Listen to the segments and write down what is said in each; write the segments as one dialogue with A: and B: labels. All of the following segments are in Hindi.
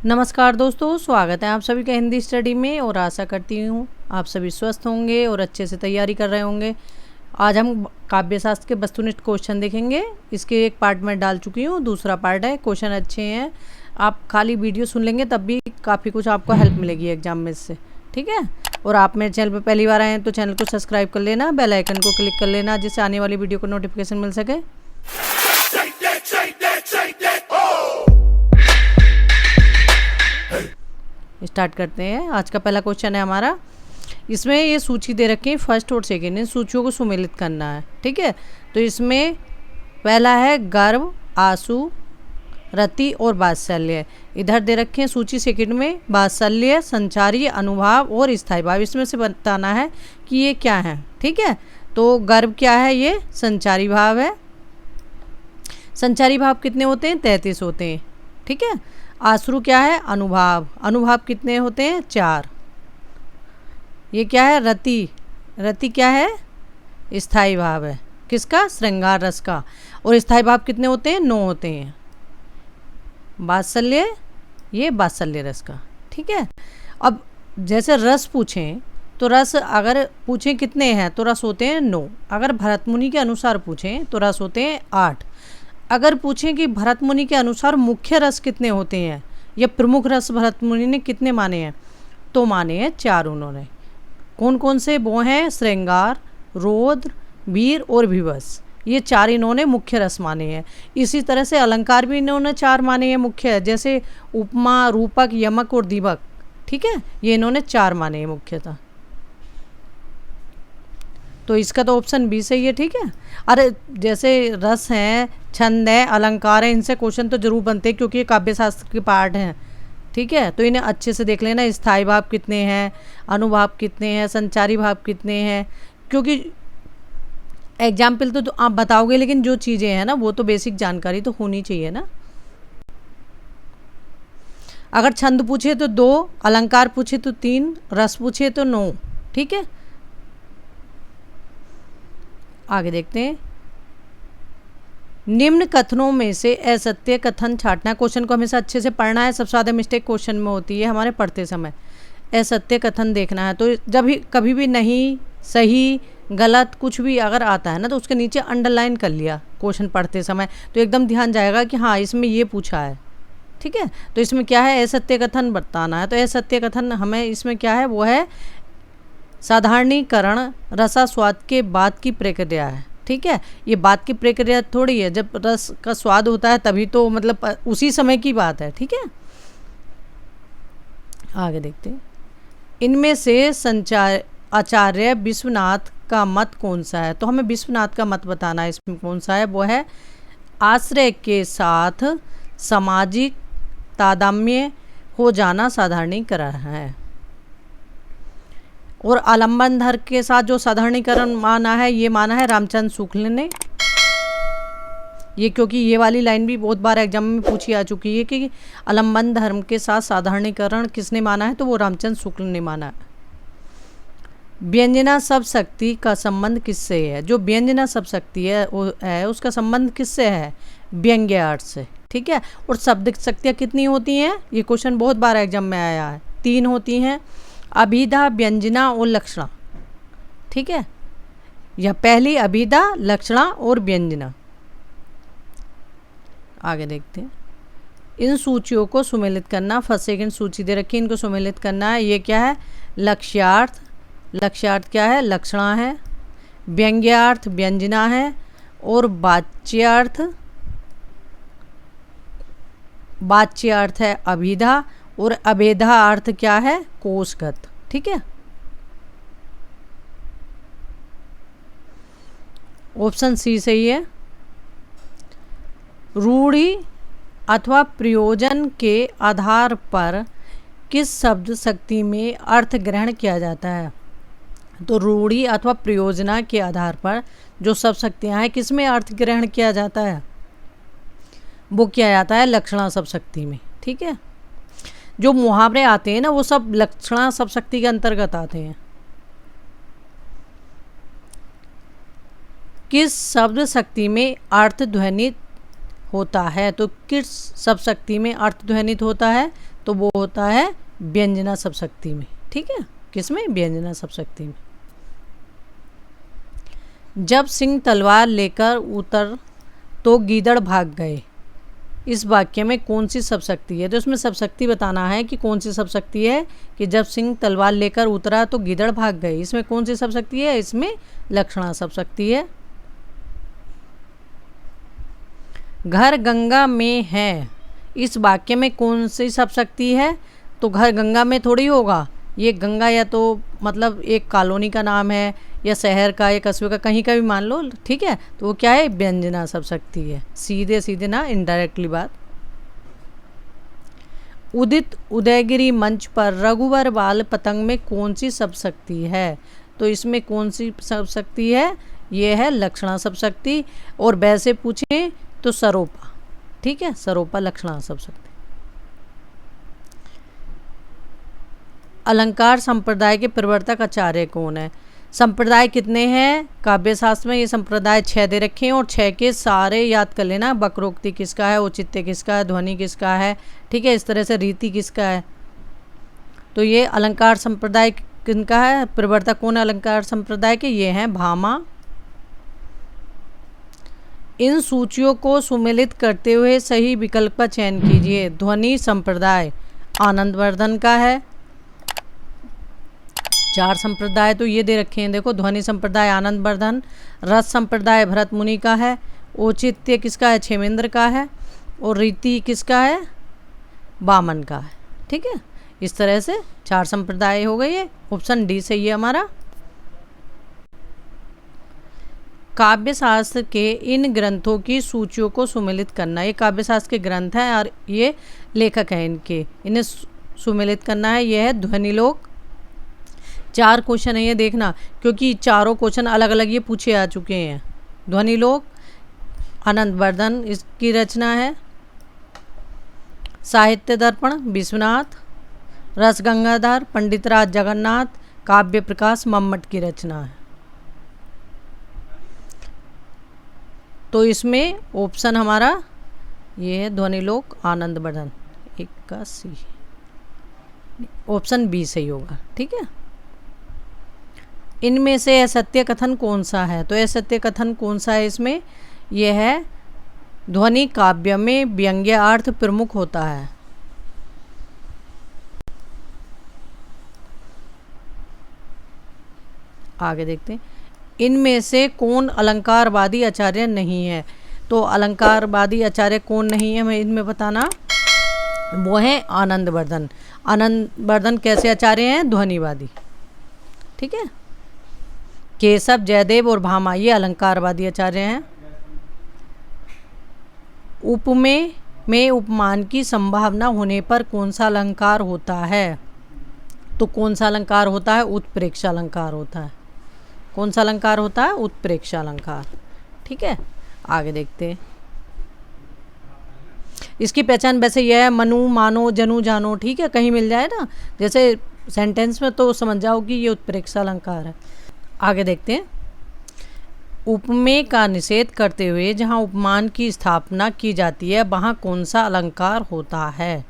A: नमस्कार दोस्तों, स्वागत है आप सभी का हिंदी स्टडी में और आशा करती हूँ आप सभी स्वस्थ होंगे और अच्छे से तैयारी कर रहे होंगे। आज हम काव्यशास्त्र के वस्तुनिष्ठ क्वेश्चन देखेंगे। इसके एक पार्ट में डाल चुकी हूँ, दूसरा पार्ट है। क्वेश्चन अच्छे हैं, आप खाली वीडियो सुन लेंगे तब भी काफ़ी कुछ आपको हेल्प मिलेगी एग्जाम में से, ठीक है। और आप मेरे चैनल पर पहली बार आए हैं तो चैनल को सब्सक्राइब कर लेना, बेल आइकन को क्लिक कर लेना जिससे आने वाली वीडियो को नोटिफिकेशन मिल सके। स्टार्ट करते हैं। आज का पहला क्वेश्चन है हमारा। इसमें ये सूची दे रखी है फर्स्ट और सेकेंड, इन सूचियों को सुमेलित करना है, ठीक है। तो इसमें पहला है गर्व, आंसू, रति और वात्सल्य। इधर दे रखे हैं सूची सेकेंड में वात्सल्य, संचारी, अनुभाव और स्थायी भाव। इसमें से बताना है कि ये क्या है, ठीक है। तो गर्व क्या है? ये संचारी भाव है। संचारी भाव कितने होते हैं? 33 होते हैं, ठीक है। आश्रु क्या है? अनुभाव। अनुभाव कितने होते हैं? 4। ये क्या है? रति। रति क्या है? स्थायी भाव है। किसका? श्रृंगार रस का। और स्थायी भाव कितने होते हैं? 9 होते हैं। वात्सल्य, ये वात्सल्य रस का, ठीक है। अब जैसे रस पूछें तो रस अगर पूछें कितने हैं तो रस होते हैं 9। अगर भरत मुनि के अनुसार पूछें तो रस होते हैं 8। अगर पूछें कि भरत मुनि के अनुसार मुख्य रस कितने होते हैं या प्रमुख रस भरत मुनि ने कितने माने हैं, तो माने हैं 4 उन्होंने। कौन कौन से? वो हैं श्रृंगार, रौद्र, वीर और विवश। ये 4 इन्होंने मुख्य रस माने हैं। इसी तरह से अलंकार भी इन्होंने 4 माने हैं मुख्य, जैसे उपमा, रूपक, यमक और दीपक, ठीक है। ये इन्होंने 4 माने हैं मुख्यतः। तो इसका तो ऑप्शन बी सही है, ठीक है। अरे जैसे रस हैं, छंद है, अलंकार है, इनसे क्वेश्चन तो जरूर बनते हैं क्योंकि ये काव्यशास्त्र के पार्ट हैं, ठीक है। तो इन्हें अच्छे से देख लेना। स्थायी भाव कितने हैं, अनुभाव कितने हैं, संचारी भाव कितने हैं, क्योंकि एग्जाम्पल तो आप बताओगे लेकिन जो चीज़ें हैं ना वो तो बेसिक जानकारी तो होनी चाहिए ना। अगर छंद पूछे तो 2, अलंकार पूछे तो 3, रस पूछे तो 9, ठीक है। आगे देखते हैं। निम्न कथनों में से असत्य कथन छांटना। क्वेश्चन को हमेशा अच्छे से पढ़ना है, सबसे ज़्यादा मिस्टेक क्वेश्चन में होती है हमारे पढ़ते समय। असत्य कथन देखना है, तो जब भी कभी भी नहीं, सही, गलत कुछ भी अगर आता है ना तो उसके नीचे अंडरलाइन कर लिया क्वेश्चन पढ़ते समय, तो एकदम ध्यान जाएगा कि हाँ इसमें ये पूछा है, ठीक है। तो इसमें क्या है? असत्य कथन बताना है। तो असत्य कथन हमें इसमें क्या है? वो है साधारणीकरण, रसास्वाद के बाद की प्रक्रिया है, ठीक है। ये बात की प्रक्रिया थोड़ी है, जब रस का स्वाद होता है तभी तो मतलब उसी समय की बात है, ठीक है। आगे देखते हैं। इनमें से आचार्य विश्वनाथ का मत कौन सा है? तो हमें विश्वनाथ का मत बताना है। इसमें कौन सा है? वो है आश्रय के साथ सामाजिक तादात्म्य हो जाना साधारणीकरण है। और आलम्बन धर के साथ जो साधारणीकरण माना है, ये माना है रामचंद्र शुक्ल ने। ये क्योंकि ये वाली लाइन भी बहुत बार एग्जाम में पूछी आ चुकी है कि आलम्बन धर्म के साथ साधारणीकरण किसने माना है, तो वो रामचंद्र शुक्ल ने माना है। व्यंजना शब्द शक्ति का संबंध किससे है? जो व्यंजना शब्द शक्ति है उसका संबंध किससे है? व्यंग्य अर्थ से, ठीक है। और शब्द शक्तियाँ कितनी होती हैं? ये क्वेश्चन बहुत बार एग्जाम में आया है। 3 होती हैं, अभिधा, व्यंजना और लक्षणा, ठीक है। यह पहली अभिधा, लक्षणा और व्यंजना। आगे देखते हैं। इन सूचियों को सुमेलित करना। फर्स्ट सेकंड सूची दे रखी है, इनको सुमेलित करना है। ये क्या है? लक्ष्यार्थ। लक्ष्यार्थ क्या है? लक्षणा है। व्यंग्यार्थ व्यंजना है। और वाच्यार्थ, वाच्यार्थ है अभिधा। और अभेदा अर्थ क्या है? कोशगत, ठीक है। ऑप्शन सी सही है। रूढ़ि अथवा प्रयोजन के आधार पर किस शब्द शक्ति में अर्थ ग्रहण किया जाता है? तो रूढ़ि अथवा प्रयोजना के आधार पर जो शब्द शक्तियाँ हैं किस में अर्थ ग्रहण किया जाता है? वो किया जाता है लक्षणा शब्द शक्ति में, ठीक है। जो मुहावरे आते हैं ना वो सब लक्षणा शब्द शक्ति के अंतर्गत आते हैं। किस शब्द शक्ति में अर्थ ध्वनित होता है। तो किस सप्तशक्ति में अर्थ ध्वनित होता है? तो वो होता है व्यंजना सप्तशक्ति में। ठीक है, किसमें? व्यंजना सप्तशक्ति में। जब सिंह तलवार लेकर उतर तो गीदड़ भाग गए, इस वाक्य में कौन सी सप्तशक्ति है? तो इसमें सप्तशक्ति बताना है कि कौन सी सप्तशक्ति है कि जब सिंह तलवार लेकर उतरा तो गीदड़ भाग गए, इसमें कौन सी सप्तशक्ति है? इसमें लक्षणा सप्तशक्ति है। घर गंगा में है, इस वाक्य में कौन सी सप्तशक्ति है? तो घर गंगा में थोड़ी होगा, ये गंगा या तो मतलब एक कॉलोनी का नाम है या शहर का या कस्बे का, कहीं का भी मान लो। ठीक है, तो वो क्या है? व्यंजना सप्तशक्ति है। सीधे सीधे ना, इनडायरेक्टली बात। उदित उदयगिरी मंच पर रघुवर बाल पतंग में कौन सी सप्तशक्ति है? तो इसमें कौन सी सप्तशक्ति है? ये है लक्षणा सप्तशक्ति। और वैसे पूछें तो सरोपा। ठीक है, सरोपा लक्षणा सप्तशक्ति। अलंकार संप्रदाय के प्रवर्तक आचार्य कौन है? संप्रदाय कितने हैं काव्य शास्त्र में? ये संप्रदाय 6 दे रखे हैं और 6 के सारे याद कर लेना। वक्रोक्ति किसका है, औचित्य किसका है, ध्वनि किसका है, ठीक है, इस तरह से रीति किसका है। तो ये अलंकार संप्रदाय किनका है? प्रवर्तक कौन है अलंकार संप्रदाय के? ये हैं भामा। इन सूचियों को सुमेलित करते हुए सही विकल्प का चयन कीजिए। ध्वनि संप्रदाय आनंदवर्धन का है। 4 संप्रदाय तो ये दे रखे हैं, देखो, ध्वनि संप्रदाय आनंदवर्धन, रस संप्रदाय भरत मुनि का है, औचित्य किसका है? क्षेमेंद्र का है, और रीति किसका है? वामन का है। ठीक है, इस तरह से 4 संप्रदाय हो गए। ऑप्शन डी सही है हमारा। काव्य शास्त्र के इन ग्रंथों की सूचियों को सुमेलित करना। ये काव्य शास्त्र के ग्रंथ हैं और ये लेखक हैं इनके, इन्हें सुमेलित करना है। यह है ध्वनिलोक। 4 क्वेश्चन है ये देखना, क्योंकि चारों क्वेश्चन अलग अलग ये पूछे आ चुके हैं। ध्वनिलोक आनंदवर्धन इसकी रचना है। साहित्य दर्पण विश्वनाथ, रस गंगाधर पंडितराज जगन्नाथ, काव्य प्रकाश मम्मट की रचना है। तो इसमें ऑप्शन हमारा ये है ध्वनिलोक आनंदवर्धन, 81। ऑप्शन बी सही होगा। ठीक है, इनमें से असत्य कथन कौन सा है? तो असत्य कथन कौन सा है इसमें? यह है ध्वनि काव्य में व्यंग्य अर्थ प्रमुख होता है। आगे देखते हैं, इनमें से कौन अलंकारवादी आचार्य नहीं है? तो अलंकारवादी आचार्य कौन नहीं है हमें इनमें बताना, वो है आनंदवर्धन। आनंदवर्धन कैसे आचार्य हैं? ध्वनिवादी। ठीक है, केशव, जयदेव और भामा ये अलंकारवादी आचार्य हैं। उपमेय में उपमान की संभावना होने पर कौन सा अलंकार होता है? तो कौन सा अलंकार होता है? उत्प्रेक्षा अलंकार होता है। कौन सा अलंकार होता है? उत्प्रेक्षा अलंकार। ठीक है, आगे देखते हैं। इसकी पहचान वैसे यह है, मनु मानो जनु जानो। ठीक है, कहीं मिल जाए ना जैसे सेंटेंस में तो समझ जाओ कि ये उत्प्रेक्षा अलंकार है। आगे देखते हैं, उपमेय का निषेध करते हुए जहाँ उपमान की स्थापना की जाती है वहाँ कौन सा अलंकार होता है?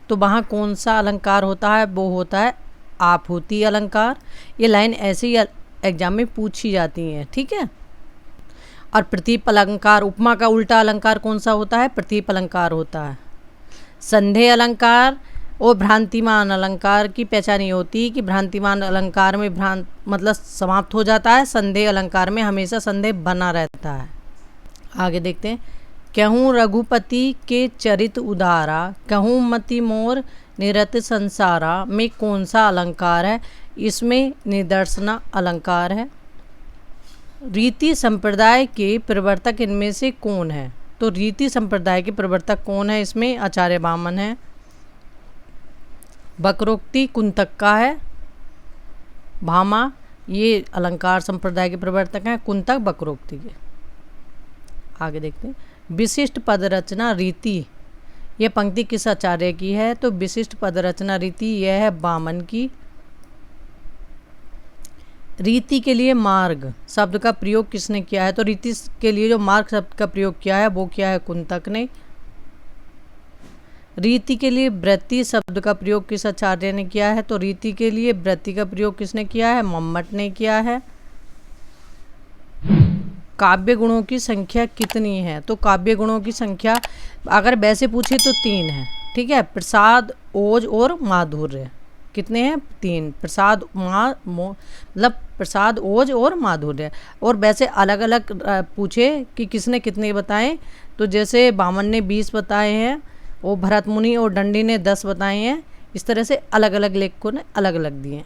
A: तो वहाँ कौन सा अलंकार होता है? वो होता है आपूति अलंकार। ये लाइन ऐसे ही एग्जाम में पूछी जाती हैं। ठीक है, और प्रतीप अलंकार, उपमा का उल्टा अलंकार कौन सा होता है? प्रतीप अलंकार होता है। संदेह अलंकार और भ्रांतिमान अलंकार की पहचान ये होती है कि भ्रांतिमान अलंकार में भ्रांत मतलब समाप्त हो जाता है, संदेह अलंकार में हमेशा संदेह बना रहता है। आगे देखते हैं, कहूँ रघुपति के चरित उदारा, कहूँ मति मोर निरत संसारा में कौन सा अलंकार है? इसमें निदर्शना अलंकार है। रीति संप्रदाय के प्रवर्तक इनमें से कौन है? तो रीति संप्रदाय के प्रवर्तक कौन है? इसमें आचार्य वामन है। वक्रोक्ति कुंतक का है। भामा ये अलंकार संप्रदाय के प्रवर्तक हैं, कुंतक वक्रोक्ति के। आगे देखते हैं, विशिष्ट पद रचना रीति, यह पंक्ति किस आचार्य की है? तो विशिष्ट पद रचना रीति यह है वामन की। रीति के लिए मार्ग शब्द का प्रयोग किसने किया है? तो रीति के लिए जो मार्ग शब्द का प्रयोग किया है वो किया है कुंतक ने। रीति के लिए वृत्ति शब्द का प्रयोग किस आचार्य ने किया है? तो रीति के लिए वृत्ति का प्रयोग किसने किया है? मम्मट ने किया है। काव्य गुणों की संख्या कितनी है? तो काव्य गुणों की संख्या अगर वैसे पूछे तो 3 है, ठीक है। प्रसाद, ओज और माधुर्य। कितने हैं? 3। प्रसाद, मतलब प्रसाद, ओज और माधुर्य। और वैसे अलग अलग पूछे कि किसने कितने बताए, तो जैसे बामन ने 20 बताए हैं और भरत मुनि और दंडी ने 10 बताए हैं। इस तरह से अलग अलग लेखकों ने अलग अलग दिए।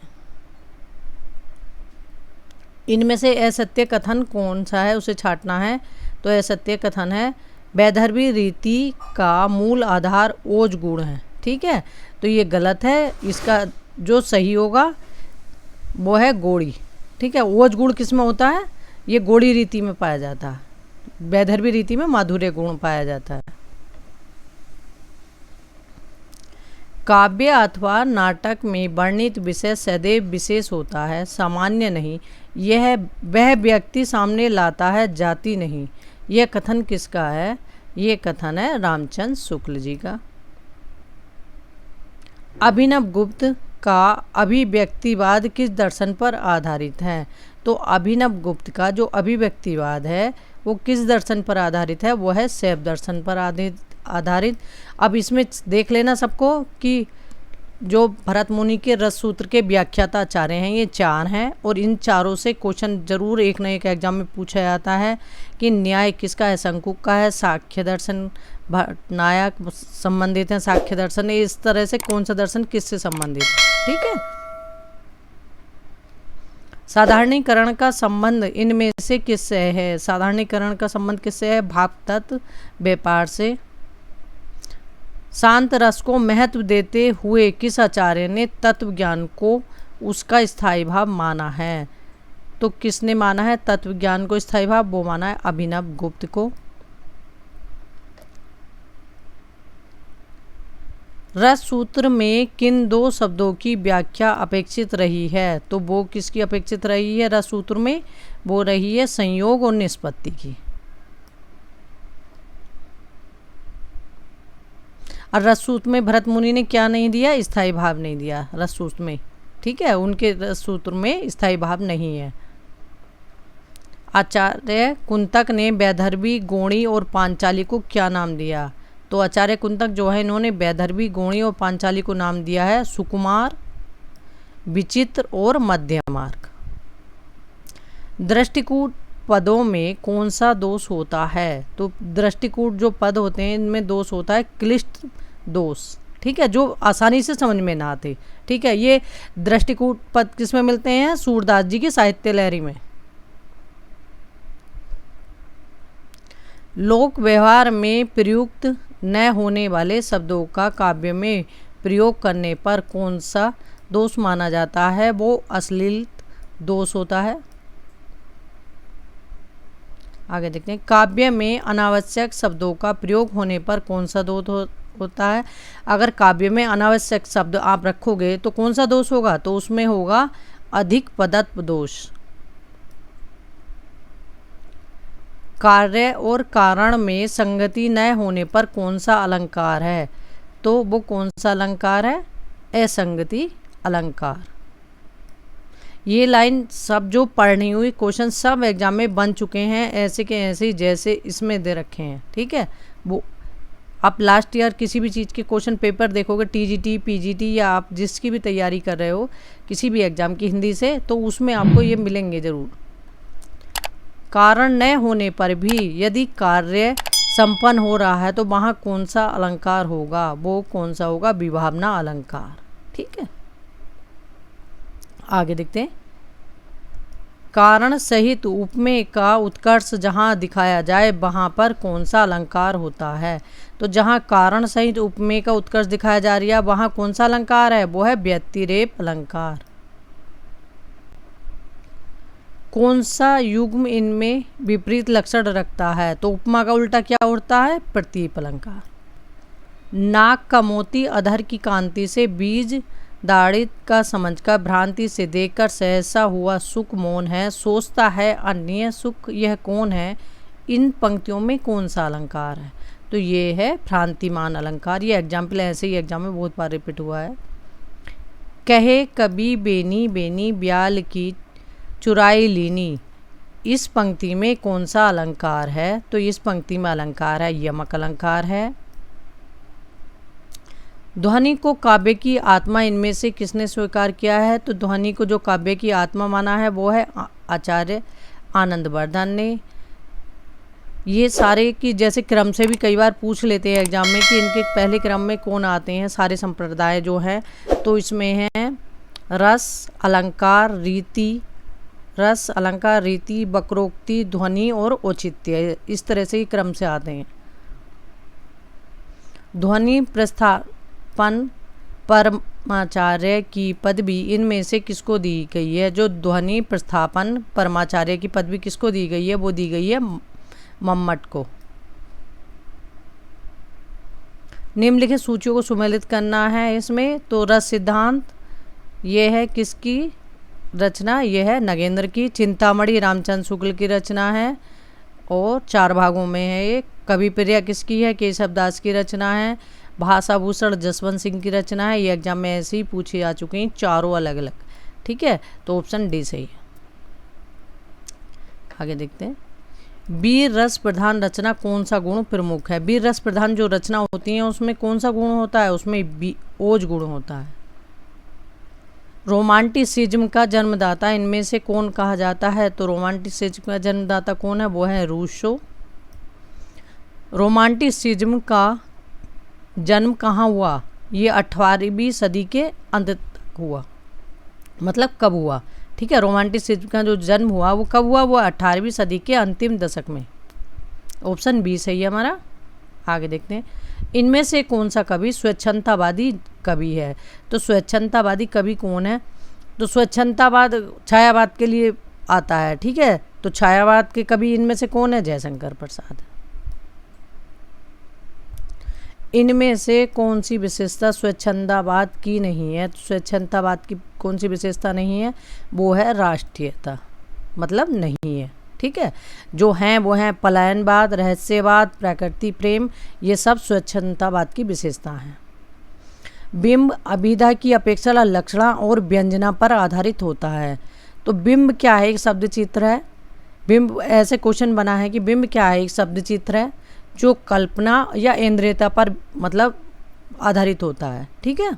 A: इनमें से असत्य कथन कौन सा है, उसे छांटना है। तो असत्य कथन है वैदर्भी रीति का मूल आधार ओज गुण है, ठीक है। तो ये गलत है। इसका जो सही होगा वो है गोड़ी, ठीक है। ओज गुण किस में होता है? ये गोड़ी रीति में पाया जाता है। वैदर्भी रीति में माधुर्य गुण पाया जाता है। काव्य अथवा नाटक में वर्णित विषय सदैव विशेष होता है, सामान्य नहीं। यह वह व्यक्ति सामने लाता है, जाति नहीं। यह कथन किसका है? ये कथन है रामचंद्र शुक्ल जी का। अभिनव गुप्त का अभिव्यक्तिवाद किस दर्शन पर आधारित है? तो अभिनव गुप्त का जो अभिव्यक्तिवाद है वो किस दर्शन पर आधारित है? वो है शैव दर्शन पर आधारित। अब इसमें देख लेना सबको कि जो भरत मुनि के रस सूत्र के व्याख्याता आचार्य हैं ये 4 हैं, और इन चारों से क्वेश्चन जरूर एक न एक एग्जाम में पूछा जाता है कि न्याय किसका है? शंकुक का है। साख्य दर्शन नायक संबंधित है, साख्य दर्शन। इस तरह से कौन सा दर्शन किससे संबंधित है, ठीक है। साधारणीकरण का संबंध इनमें से किससे है? साधारणीकरण का संबंध किससे है? भाव तत्व व्यापार से। शांत रस को महत्व देते हुए किस आचार्य ने तत्व ज्ञान को उसका स्थायी भाव माना है? तो किसने माना है तत्व ज्ञान को स्थायी भाव? वो माना है अभिनव गुप्त को। रस सूत्र में किन 2 शब्दों की व्याख्या अपेक्षित रही है? तो वो किसकी अपेक्षित रही है रस सूत्र में? वो रही है संयोग और निष्पत्ति की। और रस सूत्र में भरत मुनि ने क्या नहीं दिया? स्थायी भाव नहीं दिया रस सूत्र में, ठीक है। उनके रस सूत्र में स्थायी भाव नहीं है। आचार्य कुंतक ने वैदर्भी, गोणी और पांचाली को क्या नाम दिया? तो आचार्य कुंतक जो है इन्होंने वैदर्भी, गोणी और पांचाली को नाम दिया है सुकुमार, विचित्र और मध्यमार्ग। दृष्टिकूट पदों में कौन सा दोष होता है? तो दृष्टिकूट जो पद होते हैं इनमें दोष होता है क्लिष्ट दोष, ठीक है, जो आसानी से समझ में ना आते, ठीक है। ये दृष्टिकूट पद किस में मिलते हैं? सूरदास जी की साहित्य लहरी में। लोक व्यवहार में प्रयुक्त न होने वाले शब्दों का काव्य में प्रयोग करने पर कौन सा दोष माना जाता है? वो अश्लील दोष होता है। आगे देखते हैं। काव्य में अनावश्यक शब्दों का प्रयोग होने पर कौन सा दोष होता है? अगर काव्य में अनावश्यक शब्द आप रखोगे तो कौन सा दोष होगा? तो उसमें होगा अधिक पदत्व दोष। कार्य और कारण में संगति न होने पर कौन सा अलंकार है? तो वो कौन सा अलंकार है? असंगति अलंकार। ये लाइन सब जो पढ़नी हुई क्वेश्चन सब एग्जाम में बन चुके हैं, ऐसे के ऐसे जैसे इसमें दे रखे हैं, ठीक है। वो आप लास्ट ईयर किसी भी चीज़ के क्वेश्चन पेपर देखोगे, टीजीटी, पीजीटी या आप जिसकी भी तैयारी कर रहे हो किसी भी एग्जाम की हिंदी से, तो उसमें आपको ये मिलेंगे ज़रूर। कारण न होने पर भी यदि कार्य संपन्न हो रहा है तो वहाँ कौन सा अलंकार होगा? वो कौन सा होगा? विभावना अलंकार, ठीक है। आगे देखते हैं। कारण सहित उपमेय का उत्कर्ष जहाँ दिखाया जाए वहाँ पर कौन सा अलंकार होता है? तो जहाँ कारण सहित उपमेय का उत्कर्ष दिखाया जा रहा है वहाँ कौन सा अलंकार है? वो है व्यतिरेक अलंकार। कौन सा युग्म इनमें विपरीत लक्षण रखता है? तो उपमा का उल्टा क्या होता है? प्रतीप अलंकार। नाक का मोती अधर की कांति से बीज दाढ़ी का समझकर भ्रांति से देखकर सहसा हुआ सुख मौन है, सोचता है अन्य सुख यह कौन है। इन पंक्तियों में कौन सा अलंकार है? तो ये है भ्रांतिमान अलंकार। ये एग्जाम्पल ऐसे ही एग्जाम में बहुत बार रिपीट हुआ है। कहे कभी बेनी बेनी ब्याल की चुराई लीनी, इस पंक्ति में कौन सा अलंकार है? तो इस पंक्ति में अलंकार है यमक अलंकार है। ध्वनि को काव्य की आत्मा इनमें से किसने स्वीकार किया है? तो ध्वनि को जो काव्य की आत्मा माना है वो है आचार्य आनंदवर्धन ने। ये सारे की जैसे क्रम से भी कई बार पूछ लेते हैं एग्जाम में कि इनके पहले क्रम में कौन आते हैं सारे संप्रदाय जो हैं। तो इसमें है रस अलंकार रीति, रस अलंकार रीति, वक्रोक्ति, ध्वनि और औचित्य, इस तरह से ही क्रम से आते हैं। ध्वनि प्रस्थापन परमाचार्य की पदवी इनमें से किसको दी गई है? जो ध्वनि प्रस्थापन परमाचार्य की पदवी किसको दी गई है? वो दी गई है मम्मट को। निम्नलिखित सूचियों को सुमेलित करना है इसमें। तो रस सिद्धांत ये है किसकी रचना? ये है नगेंद्र की। चिंतामणि रामचंद्र शुक्ल की रचना है और 4 भागों में है ये। कवि प्रिया किसकी है? केशवदास की रचना है। भाषाभूषण जसवंत सिंह की रचना है। ये एग्जाम में ऐसे ही पूछी जा चुकी हैं चारों अलग अलग। ठीक है, तो ऑप्शन डी सही है। आगे देखते हैं। वीर रस प्रधान रचना कौन सा गुण प्रमुख है? वीर रस प्रधान जो रचना होती है उसमें कौन सा गुण होता है? उसमें ओज गुण होता है। रोमांटिसिज्म का जन्मदाता इनमें से कौन कहा जाता है? तो रोमांटिसिज्म का जन्मदाता कौन है? वो है रूसो। रोमांटिसिज्म का जन्म कहाँ हुआ? ये 18वीं सदी के अंत तक हुआ। मतलब कब हुआ? ठीक है, रोमांटिसिज्म का जो जन्म हुआ वो कब हुआ? वो 18वीं सदी के अंतिम दशक में। ऑप्शन बी सही है हमारा। आगे देखते हैं। इनमें से कौन सा कवि स्वच्छंदतावादी कवि है? तो स्वच्छंदतावादी कवि कौन है? तो स्वच्छंदतावाद छायावाद के लिए आता है। ठीक है, तो छायावाद के कवि इनमें से कौन है? जयशंकर प्रसाद। इनमें से कौन सी विशेषता स्वच्छंदतावाद की नहीं है? तो स्वच्छंदतावाद की कौन सी विशेषता नहीं है? वो है राष्ट्रीयता, मतलब नहीं है। ठीक है, जो हैं वो हैं पलायनवाद, रहस्यवाद, प्रकृति प्रेम, ये सब स्वच्छंदतावाद की विशेषता हैं। बिंब अभिधा की अपेक्षा लक्षणा और व्यंजना पर आधारित होता है। तो बिंब क्या है? एक शब्द चित्र है। बिंब ऐसे क्वेश्चन बना है कि बिंब क्या है? एक शब्द चित्र है जो कल्पना या इंद्रियता पर मतलब आधारित होता है। ठीक है,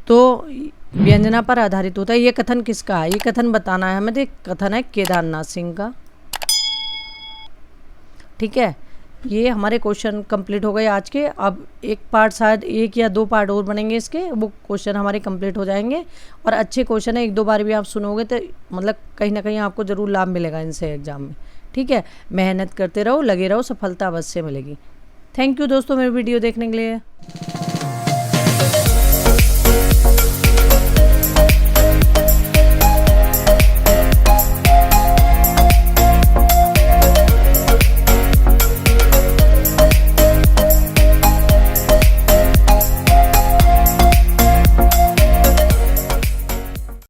A: तो व्यंजना पर आधारित होता है। ये कथन किसका है? ये कथन बताना है हमें। तो कथन है केदारनाथ सिंह का। ठीक है, ये हमारे क्वेश्चन कंप्लीट हो गए आज के। अब एक पार्ट शायद 1 या 2 पार्ट और बनेंगे इसके, वो क्वेश्चन हमारे कंप्लीट हो जाएंगे। और अच्छे क्वेश्चन है, 1-2 बार भी आप सुनोगे तो मतलब कहीं ना कहीं आपको ज़रूर लाभ मिलेगा इनसे एग्जाम में। ठीक है, मेहनत करते रहो, लगे रहो, सफलता अवश्य मिलेगी। थैंक यू दोस्तों मेरी वीडियो देखने के लिए।